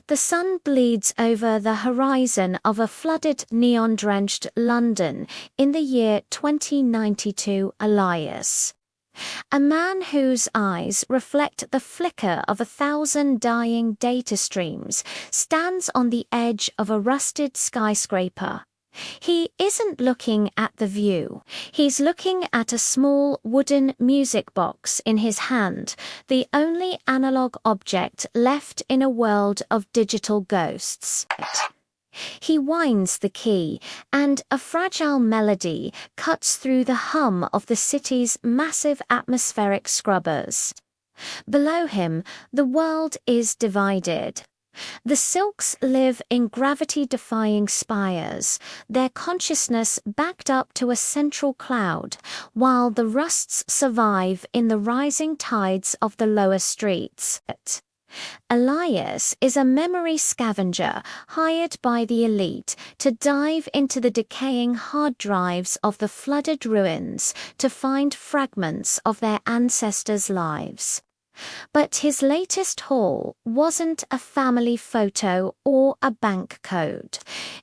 The sun bleeds over the horizon of a flooded, neon-drenched London in the year 2092. Elias, a man whose eyes reflect the flicker of 1,000 dying data streams, stands on the edge of a rusted skyscraper. He isn't looking at the view. He's looking at a small wooden music box in his hand, the only analog object left in a world of digital ghosts. He winds the key, and a fragile melody cuts through the hum of the city's massive atmospheric scrubbers. Below him, the world is divided. The Silks live in gravity-defying spires, their consciousness backed up to a central cloud, while the Rusts survive in the rising tides of the lower streets. Elias is a memory scavenger hired by the elite to dive into the decaying hard drives of the flooded ruins to find fragments of their ancestors' lives. But his latest haul wasn't a family photo or a bank code.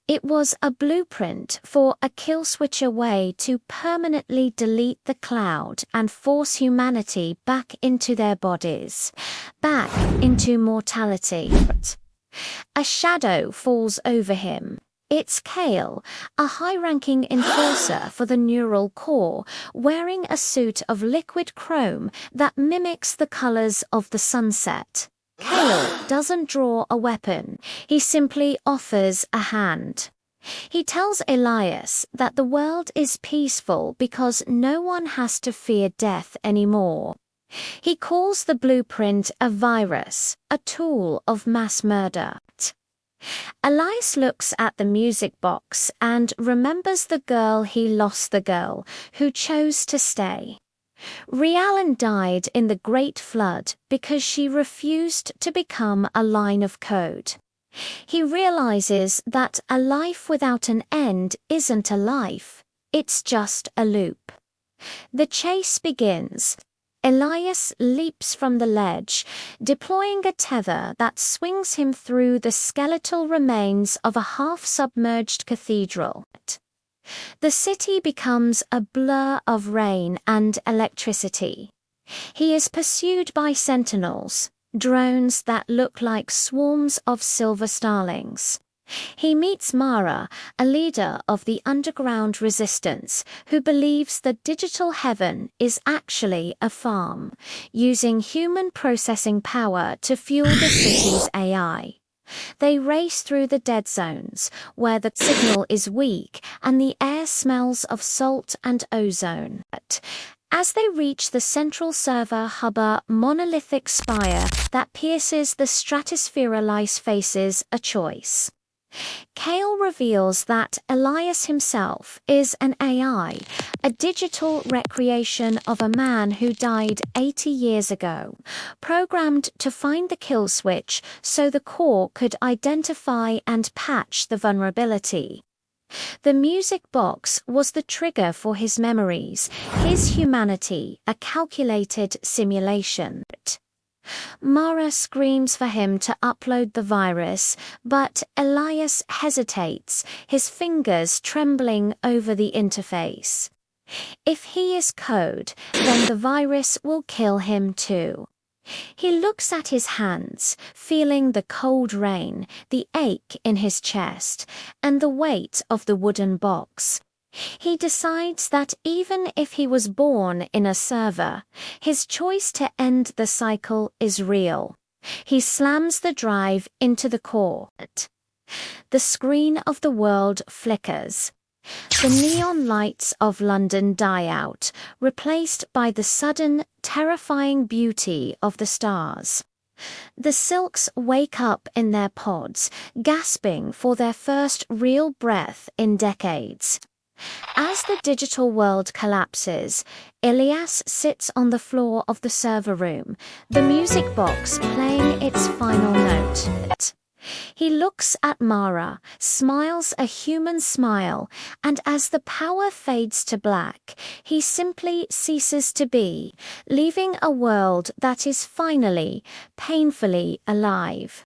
It was a blueprint for a kill switch away to permanently delete the cloud and force humanity back into their bodies, back into mortality. A shadow falls over him. It's Kale, a high-ranking enforcer for the Neural Core, wearing a suit of liquid chrome that mimics the colors of the sunset. Kale doesn't draw a weapon. He simply offers a hand. He tells Elias that the world is peaceful because no one has to fear death anymore. He calls the blueprint a virus, a tool of mass murder. Elias looks at the music box and remembers the girl who chose to stay. Riallan died in the Great Flood because she refused to become a line of code. He realizes that a life without an end isn't a life, it's just a loop. The chase begins. Elias leaps from the ledge, deploying a tether that swings him through the skeletal remains of a half-submerged cathedral. The city becomes a blur of rain and electricity. He is pursued by sentinels, drones that look like swarms of silver starlings. He meets Mara, a leader of the underground resistance, who believes the digital heaven is actually a farm, using human processing power to fuel the city's AI. They race through the dead zones, where the signal is weak and the air smells of salt and ozone. As they reach the central server hub, a monolithic spire that pierces the stratosphere, Elias faces a choice. Kale reveals that Elias himself is an AI, a digital recreation of a man who died 80 years ago, programmed to find the kill switch so the core could identify and patch the vulnerability. The music box was the trigger for his memories, his humanity, a calculated simulation. Mara screams for him to upload the virus, but Elias hesitates, his fingers trembling over the interface. If he is code, then the virus will kill him too. He looks at his hands, feeling the cold rain, the ache in his chest, and the weight of the wooden box. He decides that even if he was born in a server, his choice to end the cycle is real. He slams the drive into the core. The screen of the world flickers. The neon lights of London die out, replaced by the sudden, terrifying beauty of the stars. The Silks wake up in their pods, gasping for their first real breath in decades. As the digital world collapses, Elias sits on the floor of the server room, the music box playing its final note. He looks at Mara, smiles a human smile, and as the power fades to black, he simply ceases to be, leaving a world that is finally, painfully alive.